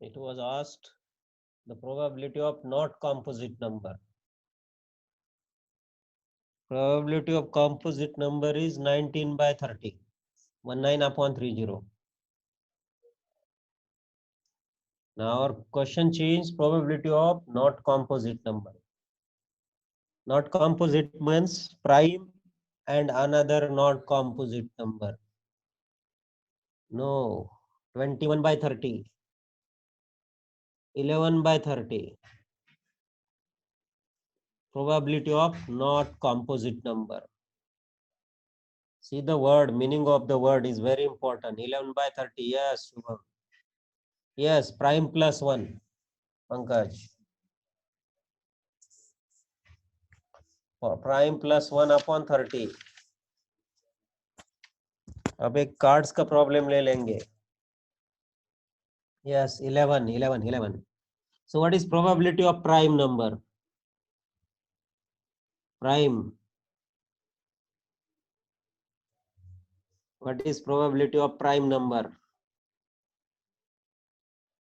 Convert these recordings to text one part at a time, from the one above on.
It was asked the probability of not composite number. Probability of composite number is 19 by 30, 19/30. Now our question change probability of not composite number. Not composite means prime and another not composite number. No, 21 by 30, 11 by 30. Probability of not composite number. See the word, meaning of the word is very important. 11 by 30, yes, Shubham. Yes, prime plus 1, Pankaj. Prime plus 1/30. अब एक cards का problem ले लेंगे. Yes, 11. So what is probability of prime number? Prime. What is probability of prime number?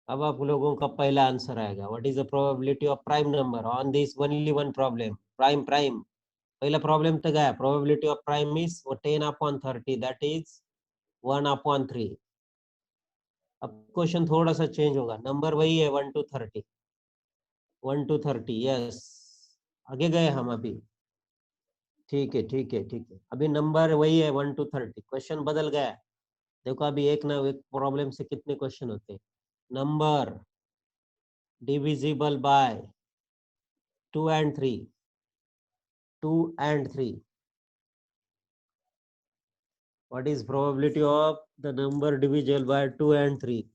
अब आप लोगों का पहला आंसर आएगा. What is the probability of prime number on this only one problem? Prime. पहला प्रॉब्लम तो गया. Probability of prime is 10/30. That is 1/3. अब क्वेश्चन थोड़ा सा चेंज होगा. नंबर वही है 1 to 30. 1 to 30. यस, आगे गए हम अभी. ठीक है. अभी नंबर वही है 1 to 30. क्वेश्चन बदल गया. देखो अभी एक ना एक प्रॉब्लम से कितने क्वेश्चन होते हैं. Number divisible by 2 and 3. 2 and 3. What is probability of the number divisible by 2 and 3?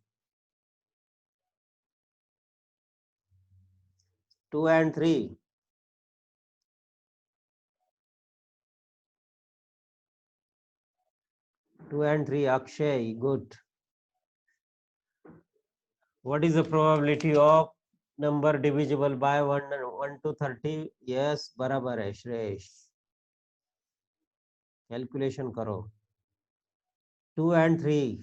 2 and 3. 2 and 3. Akshay, good. What is the probability of number divisible by 1 to 30? Yes, बराबर है श्रेष. कैलकुलेशन करो. 2 and 3.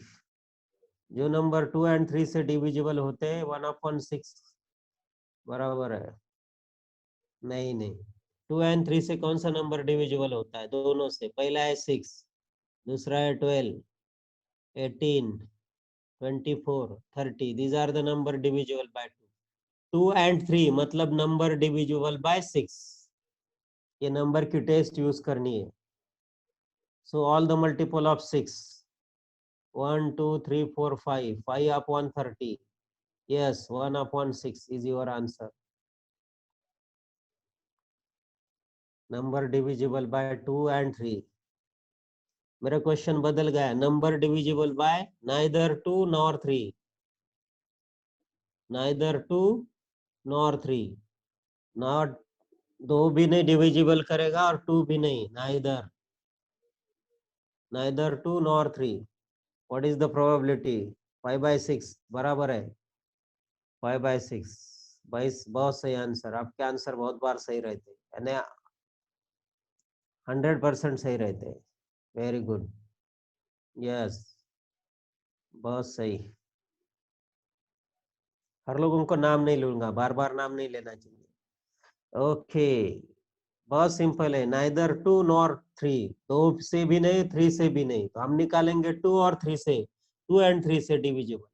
जो number 2 and 3 से divisible होते हैं 1/6 बराबर है. नहीं 2 and 3 से कौन सा नंबर डिविजिबल होता है? दोनों से. पहला है 6, दूसरा है 12, 18, 24, 30. These are the number divisible by 2. 2 and 3 मतलब नंबर डिविजिबल by 6. ये नंबर की टेस्ट यूज करनी है. So all the multiple of 6. 1, 2, 3, 4, 5. 5/30. Yes, 1/6 is your answer. Number divisible by 2 and 3. मेरा क्वेश्चन बदल गया. Number divisible by neither 2 nor 3. Neither 2 nor 3. Not 2 भी नहीं डिविजिबल करेगा और 2 भी नहीं. Neither 2 nor 3. What is the probability? 5/6 बराबर है. 5/6. 22 बहुत सही आंसर. आपके आंसर बहुत बार सही रहते हैं, 100% सही रहते हैं. Very good. यस, बहुत सही. हर लोगों को नाम नहीं लूंगा, बार बार नाम नहीं लेना चाहिए. ओके, बहुत सिंपल है. Neither 2 nor 3. 2 से भी नहीं, 3 से भी नहीं. तो हम निकालेंगे 2 और 3 से. 2 and 3 से डिविजिबल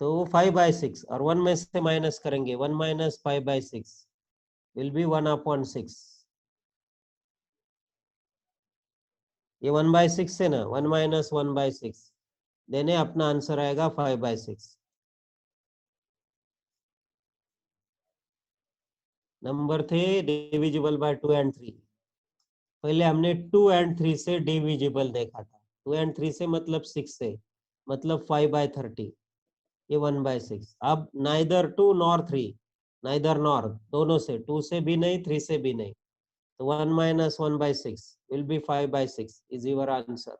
तो 5/6 और 1 में से माइनस करेंगे. 1 - 5/6 विल बी 1/6. ये 1/6 है ना. 1 - 1/6 देने अपना आंसर आएगा 5/6. नंबर थे डिविजिबल बाय 2 and 3. पहले हमने 2 and 3 से डिविजिबल देखा था. 2 and 3 से मतलब 6 से, मतलब 5/30. ये 1/6. अब नाइदर 2 nor 3. नाइदर नॉर दोनों से. 2 से भी नहीं, 3 से भी नहीं. तो 1 - 1/6 will be 5/6 is your answer.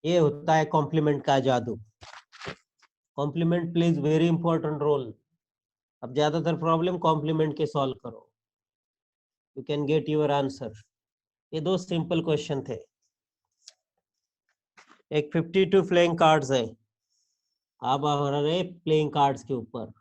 ये होता है कॉम्प्लीमेंट का जादू. Complement plays very important role. अब ज्यादातर प्रॉब्लम कॉम्प्लीमेंट के सॉल्व करो, you can get your answer. ये दो सिंपल क्वेश्चन थे. एक 52 प्लेइंग कार्ड्स है। अब हमारे प्लेइंग कार्ड्स के ऊपर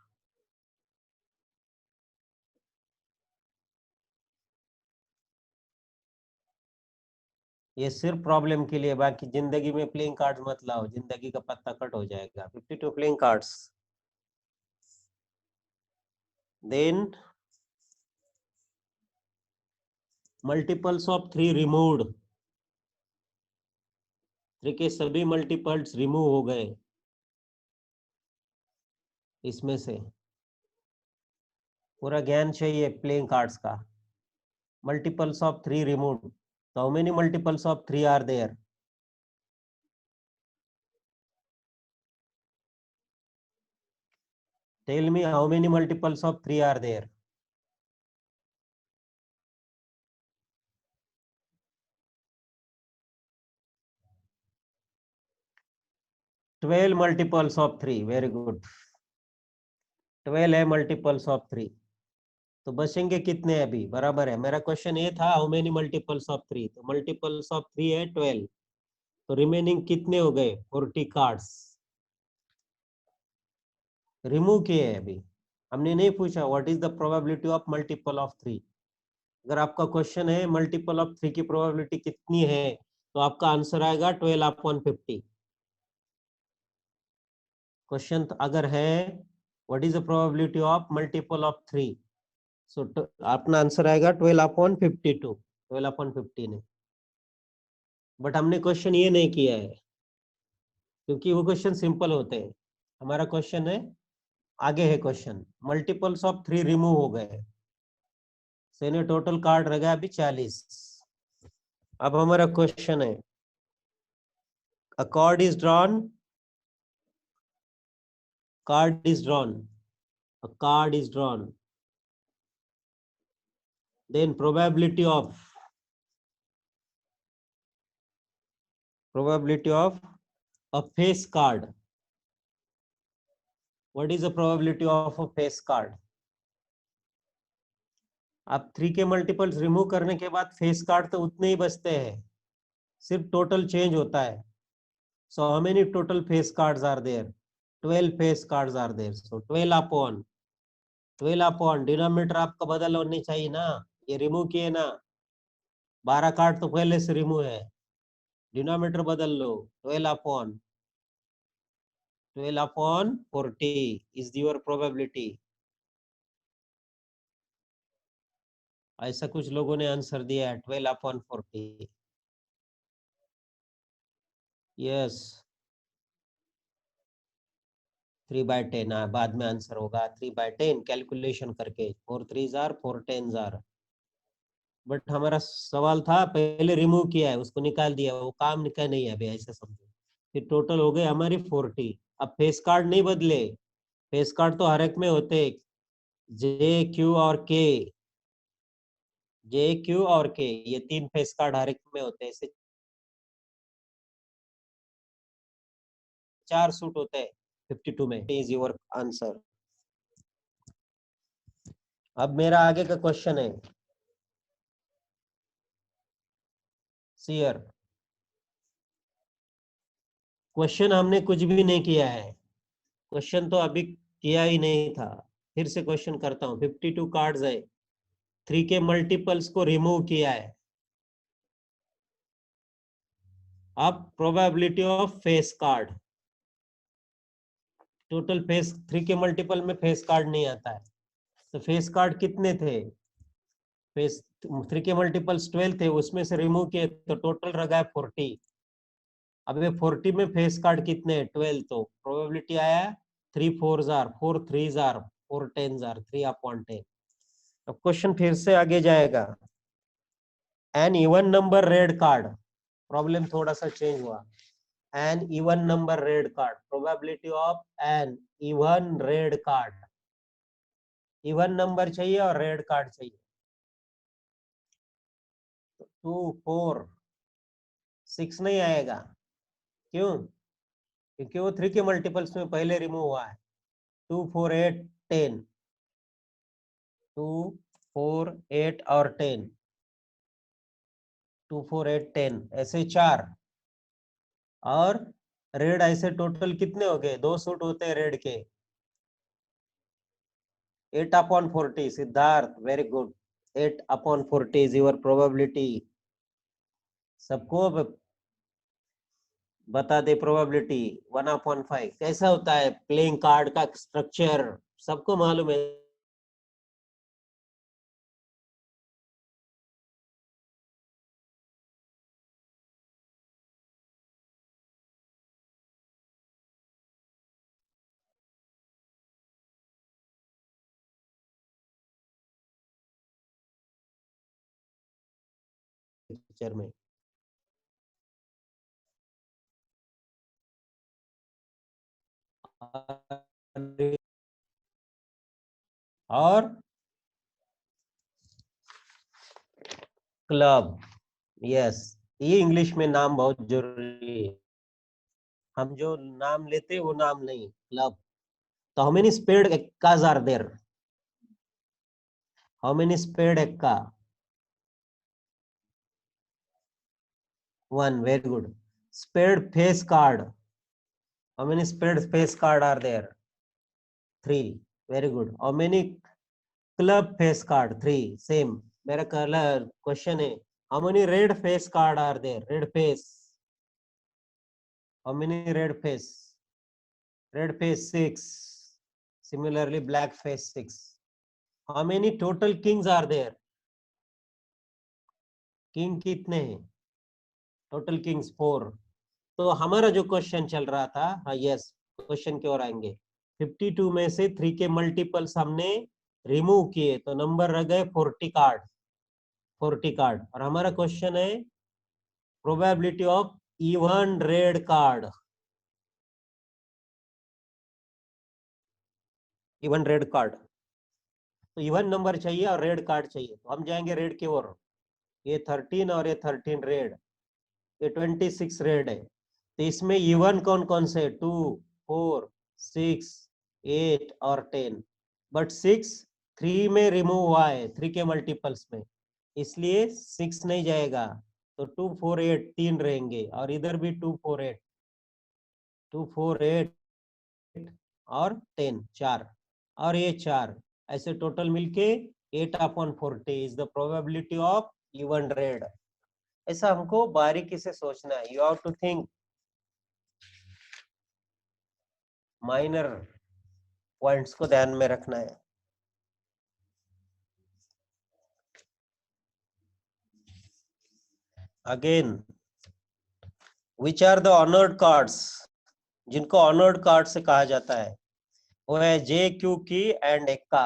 ये सिर्फ प्रॉब्लम के लिए, बाकी जिंदगी में प्लेइंग कार्ड्स मत लाओ, जिंदगी का पत्ता कट हो जाएगा। 52 playing cards. Then multiples of 3 removed. 3 के सभी मल्टीपल्स रिमूव हो गए इसमें से। पूरा ज्ञान चाहिए प्लेइंग कार्ड्स का। Multiples of 3 removed, so how many multiples of 3 are there? Tell me how many multiples of 3 are there? 12 multiples of 3, very good। 12 है मल्टीपल्स ऑफ 3। तो बचेंगे कितने अभी? बराबर है, मेरा क्वेश्चन ये था हाउ मेनी मल्टीपल्स ऑफ 3, तो मल्टीपल्स ऑफ 3 है 12, तो रिमेनिंग कितने हो गए? 40 कार्ड्स रिमूव किए हैं अभी। हमने नहीं पूछा what is the probability of multiple of 3। अगर आपका क्वेश्चन है मल्टीपल ऑफ 3 की प्रोबेबिलिटी कितनी है, तो आपका आंसर आएगा 12/50। क्वेश्चन अगर है what is the probability of multiple of 3, सो अपना आंसर आएगा 12/52, 12/15 है। बट हमने क्वेश्चन ये नहीं किया है क्योंकि वो क्वेश्चन सिंपल होते हैं। हमारा क्वेश्चन है आगे है क्वेश्चन, मल्टीपल्स ऑफ 3 रिमूव हो गए, सो इन्हें टोटल कार्ड रह गया अभी 40। अब हमारा क्वेश्चन है अ card is drawn, card is drawn, a card is drawn, then probability of a face card. What is the probability of a face card? आप 3 के मल्टीपल्स रिमूव करने के बाद फेस कार्ड तो उतने ही बचते हैं, सिर्फ टोटल चेंज होता है। So how many total face cards are there? 12 face cards are there, so 12/12 denominator आपका बदल होनी चाहिए ना, ये रिमूव किए ना, 12 कार्ड तो पहले से रिमूव है, डिनोमिनेटर बदल लो। 12/40 इज योर प्रोबेबिलिटी। ऐसा कुछ लोगों ने आंसर दिया है 12/40। यस, 3/10। बाद में आंसर होगा 3/10 कैलकुलेशन करके, 4 3s are 4 10s are. But हमारा सवाल था पहले रिमूव किया है, उसको निकाल दिया, वो काम निकाल नहीं है अभी, ऐसे समझो। फिर टोटल हो गए हमारी 40। अब फेस कार्ड नहीं बदले, फेस कार्ड तो हर एक में होते, जे क्यू और के, जे क्यू और के, ये 3 फेस कार्ड हर एक में होते हैं, ऐसे 4 सूट होते हैं 52 में। Is your answer. अब मेरा आगे का क्वेश्चन है सियर। क्वेश्चन हमने कुछ भी नहीं किया है, क्वेश्चन तो अभी किया ही नहीं था। फिर से क्वेश्चन करता हूँ, 52 कार्ड्स है, 3 के मल्टीपल्स को रिमूव किया है। अब probability of face card, total face 3 के मल्टीपल में फेस कार्ड नहीं आता है, तो फेस कार्ड कितने थे? फेस 3 के मल्टीपल्स 12 थे, उसमें से रिमूव किए तो टोटल रह गया 40। अब ये 40 में फेस कार्ड कितने हैं? 12, तो प्रोबेबिलिटी आया 3 4s are 4 3s are 4 10s are 3/10। अब क्वेश्चन फिर से आगे जाएगा, an even number red card, problem थोड़ा सा चेंज हुआ। An even number red card, probability of an even red card, even number चाहिए और रेड कार्ड चाहिए। 2 4 6 नहीं आएगा, क्यों? क्योंकि वो 3 के मल्टीपल्स में पहले रिमूव हुआ है। 2 4 8 10, 2 4 8 और 10, 2 4 8 10 ऐसे 4। और रेड ऐसे टोटल कितने हो गए? 2 सूट होते हैं रेड के। 8/40 Siddharth, very good. 8/40 is your probability. सबको बता दे प्रोबेबिलिटी। 1/5 कैसा होता है प्लेइंग कार्ड का स्ट्रक्चर, सबको मालूम है। पिक्चर में और क्लब, यस, ये इंग्लिश में नाम बहुत जरूरी है। हम जो नाम लेते हैं वो नाम नहीं, क्लब। तो हाउ मेनी स्पेड एक्काज are there? How many spade एक्का? 1, very good. Spade face card, how many spade face card are there? 3, very good. How many club face card? 3, same. मेरा कलर क्वेश्चन है, how many red face card are there? Red face, how many red face? Red face 6, similarly black face 6. How many total kings are there? King कितने हैं? Total Kings 4। तो हमारा जो question चल रहा था, हाँ यस, क्वेश्चन की ओर आएंगे। 52 में से 3 के मल्टीपल्स हमने रिमूव किए तो नंबर रह गए 40 कार्ड। 40 कार्ड। और हमारा क्वेश्चन है probability of even red card. Even red card, तो इवन नंबर चाहिए और रेड कार्ड चाहिए, तो हम जाएंगे रेड की ओर। ये 13 और ये 13 रेड, ये 26 रेड है। तो इसमें इवन कौन कौन से? 2, 4, 6, 8 और 10। बट 6 3 में रिमूव हुआ है, 3 के मल्टीपल्स में, इसलिए 6 नहीं जाएगा। तो 2, 4, 8 3 रहेंगे, और इधर भी 2, 4, 8, 2, 4, 8 और 10 4, और ये 4, ऐसे टोटल मिलके 8/40 is the probability of even red. ऐसा हमको बारीकी से सोचना है। You have to think minor points को ध्यान में रखना है। Again, which are the honoured cards? जिनको ऑनर्ड कार्ड से कहा जाता है वो है जे, क्यू की एंड एक्का।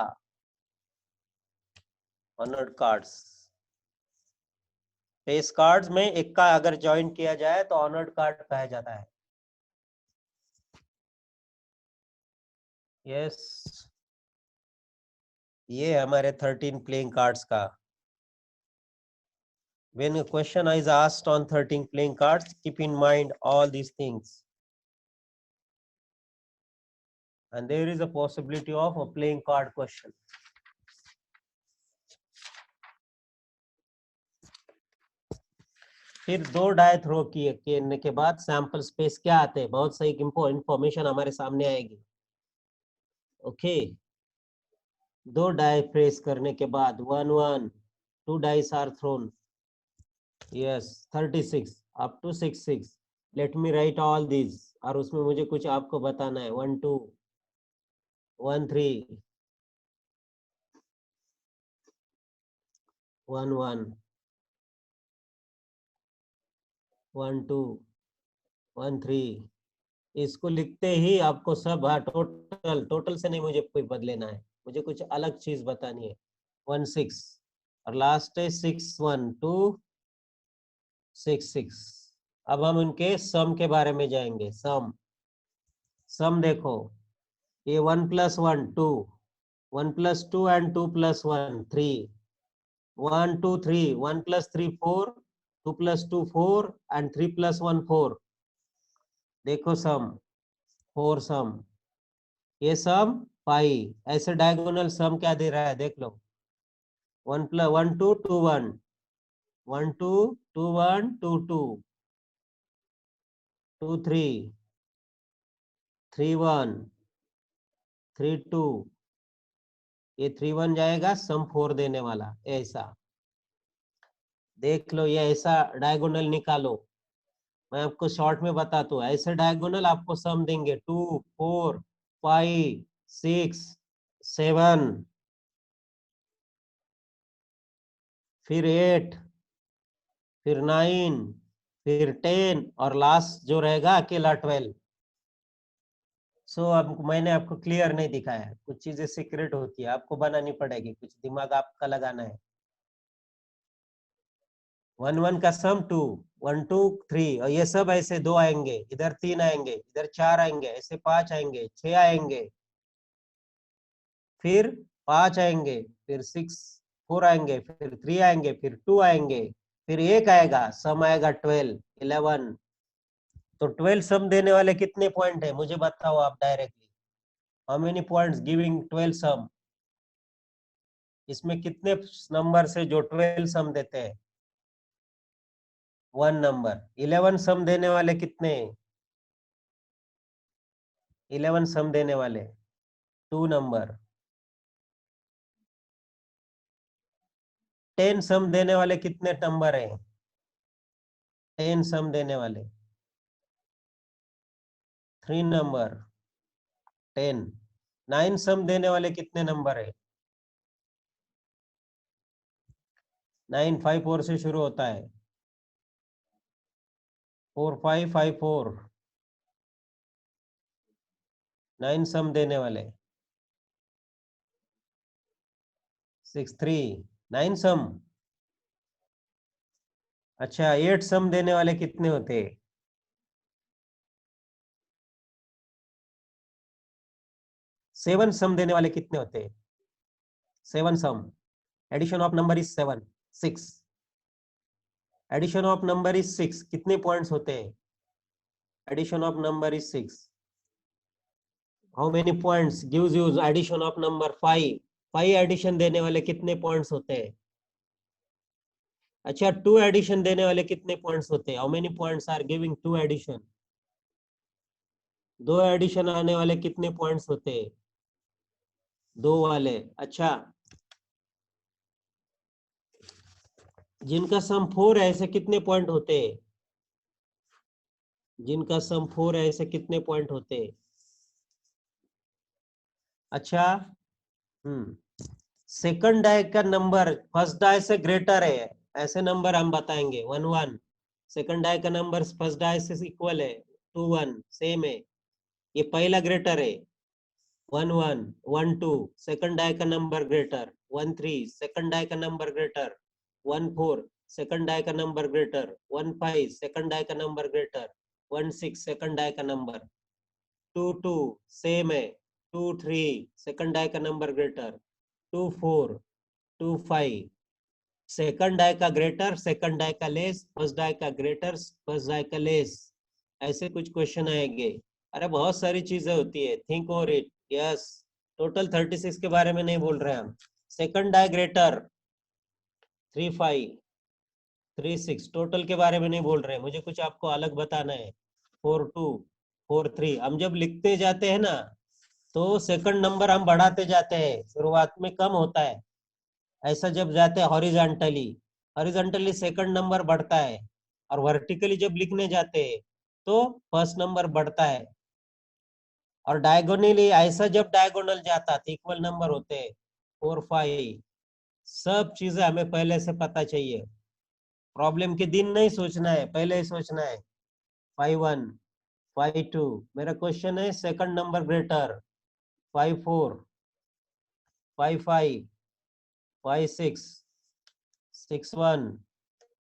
ऑनर्ड कार्ड्स, फेस कार्ड्स में एक्का अगर ज्वाइन किया जाए तो ऑनर्ड कार्ड कहा जाता है। यस, ये हमारे 13 प्लेइंग कार्ड्स का। When a question is asked on 13 playing cards, keep in mind all these things. And there is a possibility of a playing card question. फिर 2 डाई थ्रो करने के बाद सैंपल स्पेस क्या आते हैं, बहुत सही इंफॉर्मेशन हमारे सामने आएगी। ओके, 2 डाई प्रेस करने के बाद 1 1 2 dice are thrown. Yes, 36 up to 6 6। Let me write all this, और उसमें मुझे कुछ आपको बताना है। 1 2 1 3 1 1 1 2 1 3। इसको लिखते ही आपको सब, हाँ, टोटल टोटल से नहीं मुझे कोई बदलेना है, मुझे कुछ अलग चीज बतानी है। 1 6 और लास्ट है 6 1 2 6 6। अब हम उनके सम के बारे में जाएंगे। सम, सम देखो, ये 1 + 1 2, 1 + 2 एंड 2 + 1 3, 1 2 3, 1 + 3 4, 2 + 2 4 एंड 3 + 1 4। देखो सम, 4 सम, ये सम पाई। ऐसे डायगोनल सम क्या दे रहा है देख लो। 1 + 1 2 2 1, 1 2 2 1 2 2, 2 3 3 1 3 2, ये 3 1 जाएगा सम 4 देने वाला, ऐसा देख लो। ये ऐसा डायगोनल निकालो, मैं आपको शॉर्ट में बताता हूँ। ऐसे डायगोनल आपको सम देंगे 2 4 5 6 7, फिर 8, फिर 9, फिर 10, और लास्ट जो रहेगा अकेला 12। सो अब मैंने आपको क्लियर नहीं दिखाया, कुछ चीजें सीक्रेट होती है, आपको बनानी पड़ेगी, कुछ दिमाग आपका लगाना है। 1 1 का सम 2, 1 2 3, और ये सब ऐसे 2 आएंगे, इधर 3 आएंगे, इधर 4 आएंगे, ऐसे 5 आएंगे, 6 आएंगे, फिर 5 आएंगे, फिर 6 4 आएंगे, फिर 3 आएंगे, फिर 2 आएंगे, फिर 1 आएगा, सम आएगा 12 11। तो 12 सम देने वाले कितने पॉइंट है मुझे बताओ आप directly. How many points giving 12 सम? इसमें कितने नंबर से जो 12 सम देते हैं? 1 नंबर। 11 सम देने वाले कितने? 11 सम देने वाले 2 नंबर। 10 सम देने वाले कितने नंबर है? 10 सम देने वाले 3 नंबर 10। 9 सम देने वाले कितने नंबर है? 9 5 4 से शुरू होता है, 4 5 5 4। 9 सम देने वाले 6 3। 9 सम। अच्छा, 8 सम देने वाले कितने होते हैं? 7 सम देने वाले कितने होते हैं? 7 sum. Addition of number is 7 6। Addition of number is 6, कितने पॉइंट्स होते हैं? Addition of number is 6। How many points gives you addition of number 5? 5 addition देने वाले कितने पॉइंट्स होते हैं? अच्छा, 2 एडिशन देने वाले कितने पॉइंट्स होते हैं? How many points are giving 2 addition? 2 addition आने वाले कितने पॉइंट्स होते हैं? 2 वाले। अच्छा, जिनका सम 4 है ऐसे कितने पॉइंट होते हैं? जिनका सम 4 है ऐसे कितने पॉइंट होते हैं? अच्छा, सेकंड डाय का नंबर फर्स्ट डाय से ग्रेटर है, ऐसे नंबर हम बताएंगे। 1 1 सेकंड डाय का नंबर फर्स्ट डाय से इक्वल है, 2 1 सेम है, ये पहला ग्रेटर है। 1 1 1 2 सेकंड डाय का नंबर ग्रेटर, 1 3 सेकंड डाय का नंबर ग्रेटर, 1 4 सेकंड डाय का नंबर ग्रेटर, 1 5 सेकंड डाय का नंबर ग्रेटर, 1 6 सेकंड डाय का नंबर, 2 2 सेम है, 2 3 सेकंड डाय का नंबर ग्रेटर, 2 4 2 5 सेकंड डाय का ग्रेटर, सेकंड डाय का लेस, फर्स्ट डाय का ग्रेटर, फर्स्ट डाय का लेस। ऐसे कुछ क्वेश्चन आएंगे। अरे बहुत सारी चीजें होती है, think over it. Yes, total 36 के बारे में नहीं बोल रहे हम। सेकंड डाय ग्रेटर 3 5 3 6, टोटल के बारे में नहीं बोल रहे, मुझे कुछ आपको अलग बताना है। 4 2 4 3। हम जब लिखते जाते हैं ना, तो सेकंड नंबर हम बढ़ाते जाते हैं, शुरुआत में कम होता है। ऐसा जब जाते हैं हॉरिजॉन्टली, हॉरिजॉन्टली सेकंड नंबर बढ़ता है, और वर्टिकली जब लिखने जाते हैं तो फर्स्ट नंबर बढ़ता है। और डायगोनली ऐसा जब डायगोनल जाता है तो इक्वल नंबर होते हैं, 4 5। सब चीजें हमें पहले से पता चाहिए, प्रॉब्लम के दिन नहीं सोचना है, पहले ही सोचना है। 5 1 5 2, मेरा क्वेश्चन है सेकंड नंबर ग्रेटर, 5 4 5 5 5 6 6 1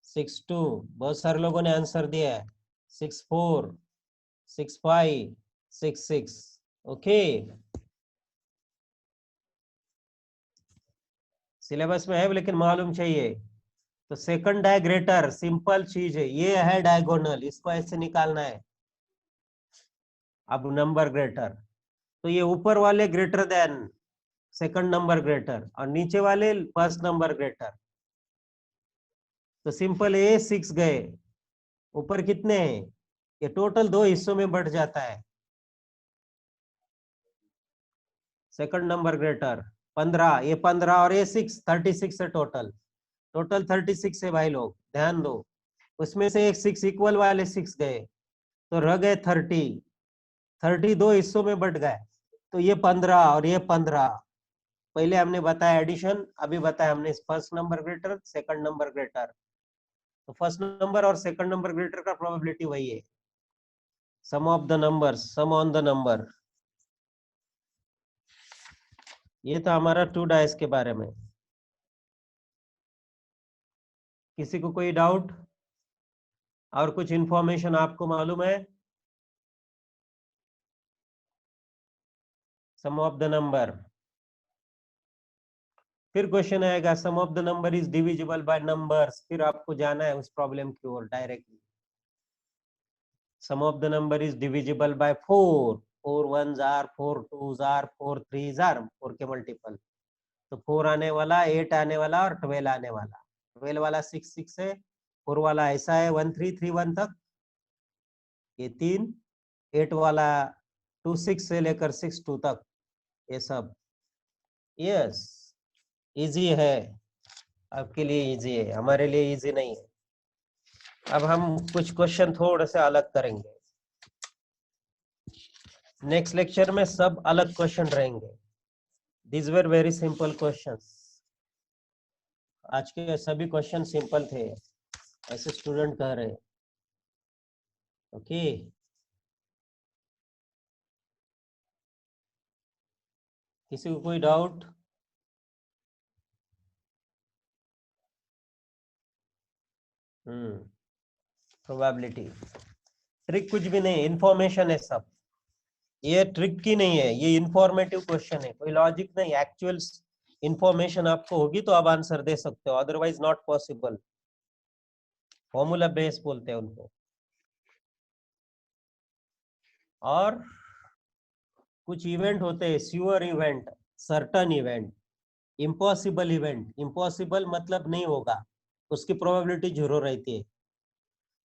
6 2, बहुत सारे लोगों ने आंसर दिया है। 6 4 6 5 6 6। ओके, सिलेबस में है लेकिन मालूम चाहिए। तो सेकंड डाय ग्रेटर सिंपल चीज है, ये है डायगोनल, इसको ऐसे निकालना है। अब नंबर ग्रेटर, तो ये ऊपर वाले greater than second number greater, और नीचे वाले फर्स्ट नंबर ग्रेटर। तो सिंपल, ए 6 गए, ऊपर कितने हैं? ये टोटल 2 हिस्सों में बढ़ जाता है। सेकंड नंबर ग्रेटर 15, ये 15 और ये 6, 36 है टोटल। टोटल 36 है भाई लोग, ध्यान दो। उसमें से एक 6 इक्वल वाले 6 गए, तो रह गए 30। 30 2 हिस्सों में बढ़ गए, तो ये 15 और ये 15। पहले हमने बताया एडिशन, अभी बताया हमने first number greater second number greater. तो फर्स्ट नंबर और सेकंड नंबर ग्रेटर का प्रोबेबिलिटी वही है, sum of the number, sum on the number. ये था हमारा 2 डाइस के बारे में। किसी को कोई डाउट और कुछ इंफॉर्मेशन आपको मालूम है? सम ऑफ द नंबर, फिर क्वेश्चन आएगा sum of the number is divisible by numbers, फिर आपको जाना है उस प्रॉब्लम की ओर directly. Sum of the number is divisible by 4, 4 1s are, 4 2s are, 4 3s are, 4 के मल्टीपल। तो 4 आने वाला, 8 आने वाला और 12 आने वाला। 12 वाला 6 6 है, 4 वाला ऐसा है 1 3 3 1 तक, ये 3, 8 वाला 2 6 से लेकर 6 2 तक, ये सब। यस, इजी है, आपके लिए इजी है, हमारे लिए इजी नहीं है। अब हम कुछ क्वेश्चन थोड़े से अलग करेंगे। नेक्स्ट लेक्चर में सब अलग क्वेश्चन रहेंगे। These were very simple questions. आज के सभी क्वेश्चन सिंपल थे, ऐसे स्टूडेंट कह रहे हैं। ओके, किसी को कोई डाउट? प्रोबेबिलिटी ट्रिक कुछ भी नहीं, इंफॉर्मेशन है सब। ये ट्रिक की नहीं है, ये इंफॉर्मेटिव क्वेश्चन है, कोई लॉजिक नहीं। एक्चुअल इंफॉर्मेशन आपको होगी तो आप आंसर दे सकते हो, otherwise not possible. Formula base बोलते हैं उनको। और कुछ इवेंट होते हैं, sure event, certain event, impossible event. Impossible मतलब नहीं होगा, उसकी प्रोबेबिलिटी जीरो रहती है।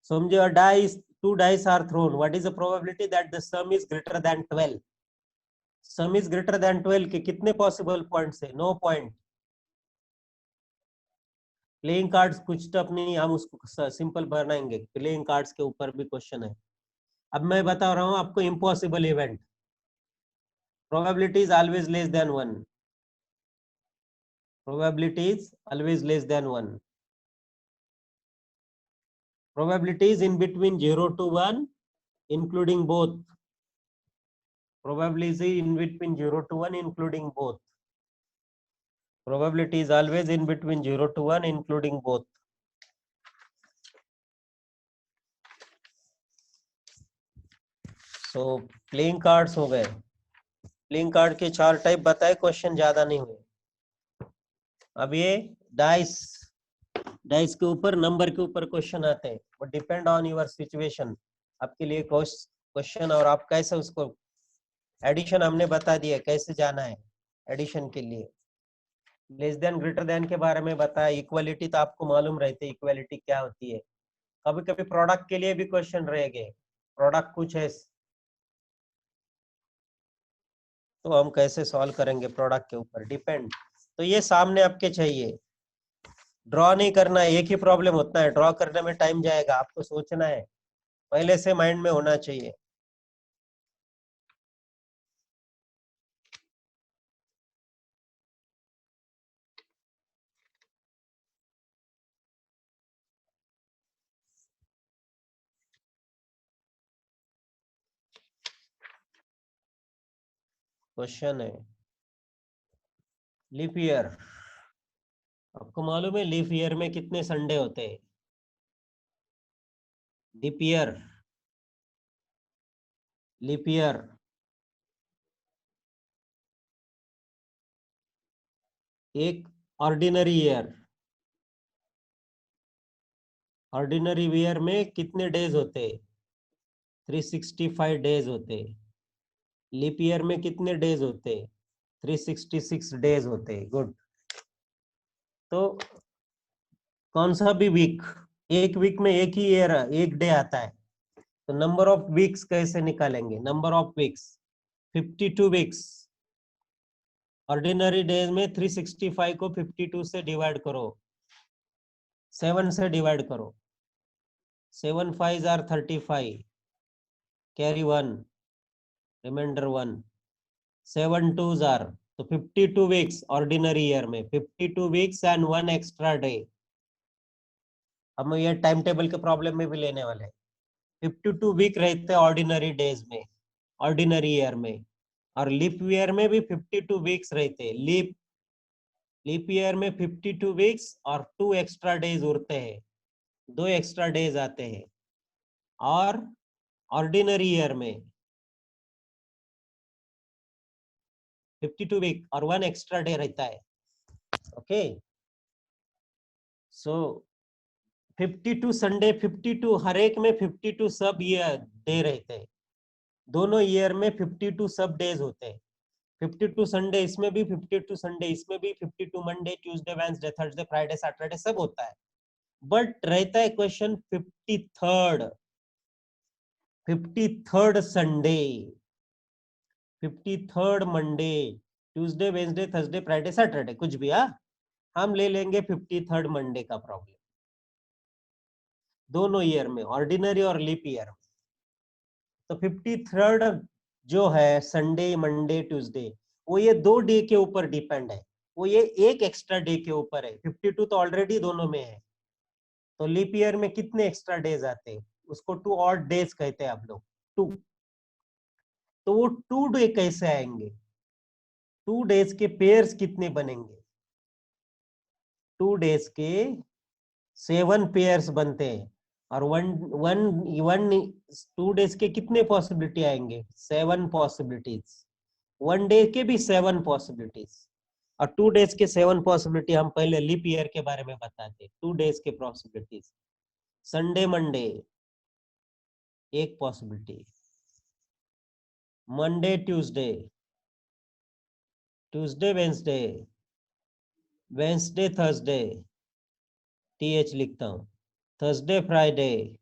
समझो dice, 2 dice are thrown, what is the probability that the sum is greater than 12? Some is greater than 12 के कितने पॉसिबल पॉइंट्स है? 9 पॉइंट। प्लेइंग कार्ड्स कुछ टफ नहीं, हम उसको सिंपल बनाएंगे। प्लेइंग कार्ड्स के ऊपर भी क्वेश्चन है। अब मैं बता रहा हूं आपको impossible event, probability is always less than 1, probability is always less than 1, probability is in between 0 to 1 including both, probability is in between 0 to 1 including both, probability is always in between 0 to 1 including both. So playing cards हो गए। Playing card के 4 type बताए, question ज्यादा नहीं हुए। अब ये dice, dice के ऊपर, नंबर के ऊपर क्वेश्चन आते हैं, वो डिपेंड ऑन योर सिचुएशन। आपके लिए क्वेश्चन, और आप कैसे उसको, एडिशन हमने बता दिया कैसे जाना है एडिशन के लिए। लेस देन ग्रेटर देन के बारे में बताया। इक्वालिटी तो आपको मालूम रहती है, इक्वालिटी क्या होती है। कभी कभी प्रोडक्ट के लिए भी क्वेश्चन रहेंगे, प्रोडक्ट कुछ है तो हम कैसे सॉल्व करेंगे, प्रोडक्ट के ऊपर डिपेंड। तो ये सामने आपके चाहिए, ड्रॉ नहीं करना है। एक ही प्रॉब्लम होता है, ड्रॉ करने में टाइम जाएगा, आपको सोचना है, पहले से माइंड में होना चाहिए। क्वेश्चन है लीप ईयर। आपको मालूम है लीप ईयर में कितने संडे होते हैं? लीप ईयर, लीप ईयर एक ऑर्डिनरी ईयर, ऑर्डिनरी ईयर में कितने डेज होते हैं? 365 डेज होते हैं। लीप ईयर में कितने डेज होते हैं? 366 डेज होते हैं। गुड। तो कौन सा भी वीक, एक वीक में एक ही ईयर, एक डे आता है, तो नंबर ऑफ वीक्स कैसे निकालेंगे? Number of weeks 52 weeks. Ordinary days में 365 को 52 से डिवाइड करो, 7 से डिवाइड करो। 7 5 आर 35, कैरी 1, रिमाइंडर 1, 7 2 आर, तो 52 वीक्स ऑर्डिनरी ईयर में, 52 वीक्स एंड 1 एक्स्ट्रा डे। हम ये टाइम टेबल के प्रॉब्लम में भी लेने वाले हैं। 52 वीक रहते हैं ऑर्डिनरी डेज में, ऑर्डिनरी ईयर में, और लीप ईयर में भी 52 वीक्स रहते हैं। लीप ईयर में 52 वीक्स और 2 एक्स्ट्रा डेज उड़ते हैं, 2 एक्स्ट्रा डेज आते हैं। और ऑर्डिनरी ईयर में 52 वीक और 1 एक्स्ट्रा डे रहता है। ओके, सो 52 संडे, 52 हर एक में 52 सब ईयर डे रहते हैं। दोनों ईयर में 52 सब डेज होते हैं। 52 संडे इसमें भी, 52 संडे इसमें भी, 52 Monday, Tuesday, Wednesday, Thursday, Friday, Saturday सब होता है। बट रहता है question 53rd Sunday, 53rd Monday, Tuesday, Wednesday, Thursday, Friday, Saturday, कुछ भी। हम ले लेंगे 53rd मंडे का प्रॉब्लम, दोनों ईयर में, ऑर्डिनरी और लीप ईयर। तो 53rd जो है संडे, मंडे, ट्यूसडे, वो ये 2 डे के ऊपर डिपेंड है, वो ये एक एक्स्ट्रा डे के ऊपर है। 52 तो ऑलरेडी दोनों में है, तो लीप ईयर में कितने एक्स्ट्रा डेज आते हैं? उसको 2 ऑड डेज कहते हैं आप लोग, 2। तो वो 2 डे कैसे आएंगे? 2 डेज के पेयर्स कितने बनेंगे? 2 डेज के 7 पेयर्स बनते हैं, और वन वन वन 2 डेज के कितने पॉसिबिलिटी आएंगे? 7 पॉसिबिलिटीज। 1 डे के भी 7 पॉसिबिलिटीज, और 2 डेज के 7 पॉसिबिलिटी हम पहले लीप ईयर के बारे में बताते। 2 डेज के पॉसिबिलिटीज, संडे मंडे एक possibility, Monday Tuesday, Tuesday Wednesday, Wednesday Thursday, TH लिखता हूं, Thursday Friday,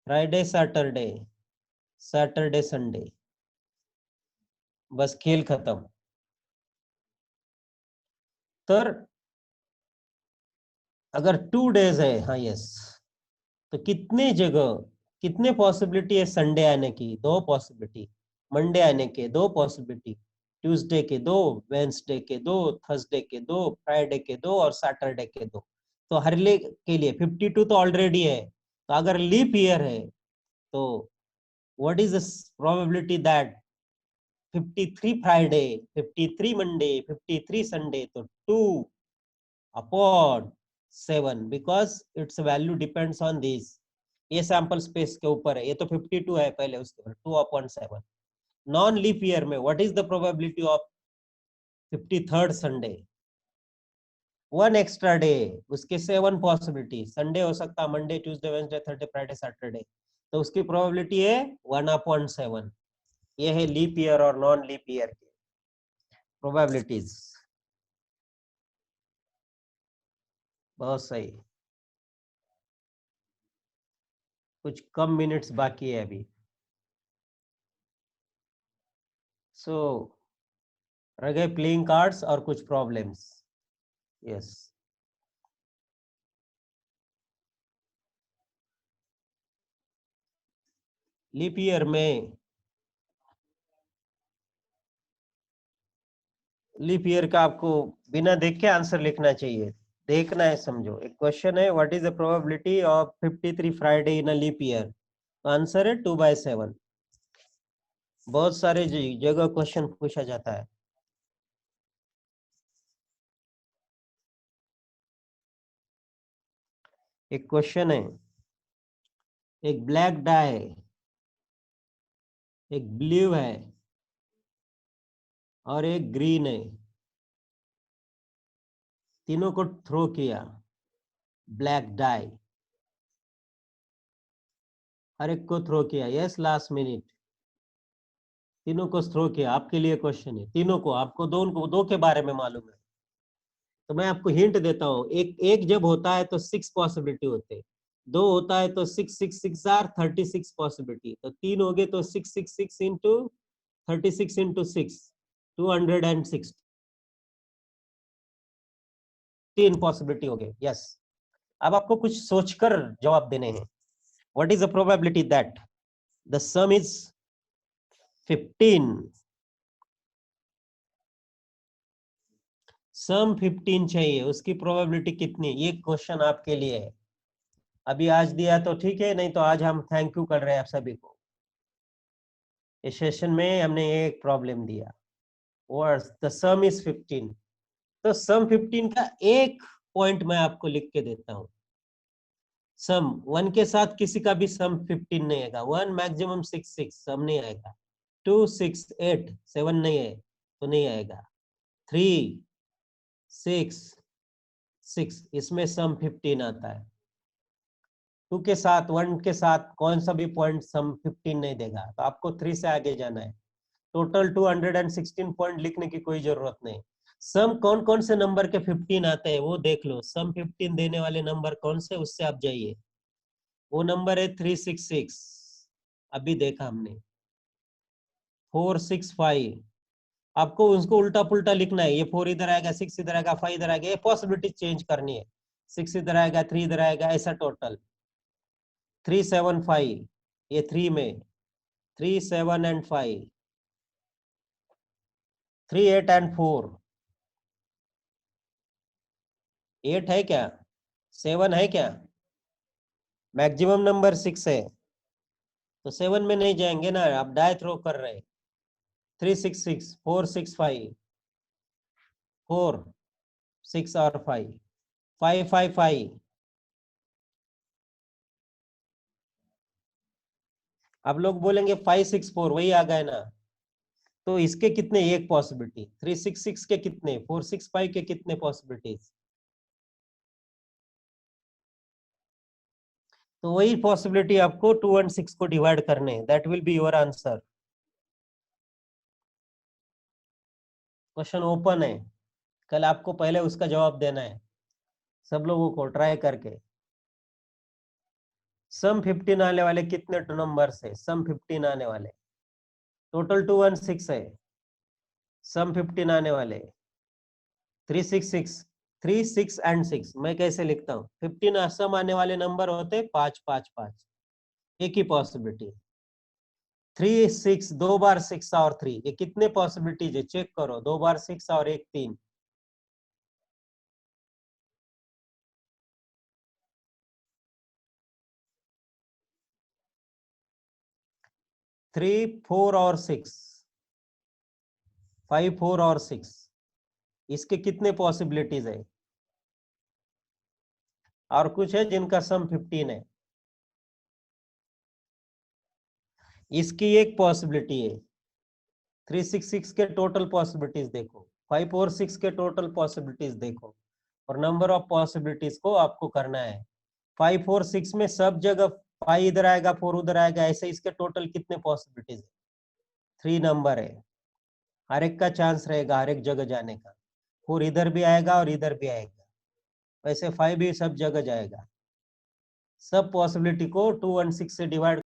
Friday Saturday, Saturday Sunday. बस खेल खत्म। तर अगर 2 डेज है, हाँ यस, तो कितने जगह, कितने पॉसिबिलिटी है संडे आने की? 2 पॉसिबिलिटी, मंडे आने के 2 पॉसिबिलिटी, ट्यूसडे के 2, वेंसडे के 2, थर्सडे के 2, फ्राइडे के 2 और सैटरडे के 2। तो हर ले के लिए 52 तो ऑलरेडी है। तो अगर लीप ईयर है तो what is the probability that 53 Friday, 53 Monday, 53 Sunday, तो 2 upon 7, because it's value depends on this. ये सैंपल स्पेस के ऊपर है, ये तो 52 है पहले, उसके ऊपर 2 अपॉन 7। नॉन लीप ईयर में what is the probability of 53rd Sunday? 1 extra day, उसके 7 पॉसिबिलिटी, संडे हो सकता है, Monday, Tuesday, Wednesday, Thursday, Friday, Saturday, तो उसकी प्रोबेबिलिटी है 1/7। ये है लीप ईयर और नॉन लीप ईयर की प्रोबेबिलिटीज। बहुत सही। कुछ कम मिनट्स बाकी है अभी। सो रह गए प्लेइंग कार्ड्स और कुछ प्रॉब्लम्स। यस, लीप ईयर में, लीप ईयर का आपको बिना देख के आंसर लिखना चाहिए, देखना है, समझो। एक क्वेश्चन है, what is the probability of 53 Friday in a leap year? Answer है 2/7। बहुत सारे जगह क्वेश्चन पूछा जाता है। एक क्वेश्चन है, एक ब्लैक डाई, एक ब्लू है और एक ग्रीन है, तीनों को थ्रो किया, ब्लैक डाई हर एक को थ्रो किया। यस, लास्ट मिनट तीनों को थ्रो किया। आपके लिए क्वेश्चन है, तीनों को, आपको दो के बारे में मालूम है, तो मैं आपको हिंट देता हूं। एक एक जब होता है तो 6 पॉसिबिलिटी होते हैं, 2 होता है तो 6 आर 36 पॉसिबिलिटी, तो 3 हो गए तो 6 इंटू 36 इंटू 6 216 पॉसिबिलिटी हो गए। यस, अब आपको कुछ सोचकर जवाब देने हैं। What is the probability that the some is 15? सम 15 चाहिए, उसकी प्रोबेबिलिटी कितनी? ये क्वेश्चन आपके लिए है। अभी आज दिया तो ठीक है, नहीं तो आज हम थैंक यू कर रहे हैं आप सभी को। इस सेशन में हमने एक प्रॉब्लम दिया, और द सम इज 15। तो सम 15 का एक पॉइंट मैं आपको लिख के देता हूं। सम 1 के साथ किसी का भी सम 15 नहीं आएगा। 1 मैक्सिमम 6 सम नहीं आएगा। 2 6 8 7 नहीं है तो नहीं आएगा। 3 6 6 इसमें सम 15 आता है। 2 के साथ 1 के साथ कौन सा भी पॉइंट सम 15 नहीं देगा, तो आपको 3 से आगे जाना है। टोटल 216 पॉइंट लिखने की कोई जरूरत नहीं। सम कौन कौन से नंबर के 15 आते हैं वो देख लो। सम 15 देने वाले नंबर कौन से, उससे आप जाइए। वो नंबर है 366, अभी देखा हमने। 465, आपको उसको उल्टा पुल्टा लिखना है। ये 4 इधर आएगा, 6 इधर आएगा, 5 इधर आएगा, ये पॉसिबिलिटी चेंज करनी है। 6 इधर आएगा, 3 इधर आएगा, ऐसा टोटल 375, ये 3 में 3 7 एंड 5, 3 8 एंड 4, 8 है क्या, 7 है क्या? मैक्सिमम नंबर 6 है तो 7 में नहीं जाएंगे ना, आप डाय थ्रो कर रहे हैं। 366 465 4 6 और 5 555। अब लोग बोलेंगे 564, वही आ गए ना। तो इसके कितने, एक पॉसिबिलिटी। 366 के कितने, 465 के कितने पॉसिबिलिटीज? तो वही पॉसिबिलिटी आपको 216 को डिवाइड करने, that will be your answer. Question open है, कल आपको पहले उसका जवाब देना है सब लोगों को ट्राई करके। सम 15 आने वाले कितने नंबर से, सम 15 आने वाले टोटल 216 है। सम 15 आने वाले 366, 3 6 एंड 6। मैं कैसे लिखता हूँ? 15 सम आने वाले नंबर होते 5 5 5, एक ही पॉसिबिलिटी। 3 6 दो बार 6 और 3, ये कितने पॉसिबिलिटीज है चेक करो। 2 बार 6 और एक 3, 3 4 और 6, 5 4 और 6, इसके कितने पॉसिबिलिटीज है? और कुछ है जिनका सम 15 है, इसकी एक पॉसिबिलिटी है। 366 के टोटल पॉसिबिलिटीज देखो, 5 और 6 के टोटल पॉसिबिलिटीज देखो, और नंबर ऑफ पॉसिबिलिटीज को आपको करना है। 5 और 6 में सब जगह 5 इधर आएगा, 4 उधर आएगा, ऐसे इसके टोटल कितने पॉसिबिलिटीज है? 3 नंबर है, हर एक का चांस रहेगा हर एक जगह जाने का। 4 इधर भी आएगा और इधर भी आएगा, वैसे 5 भी सब जगह जाएगा। सब पॉसिबिलिटी को 216 से डिवाइड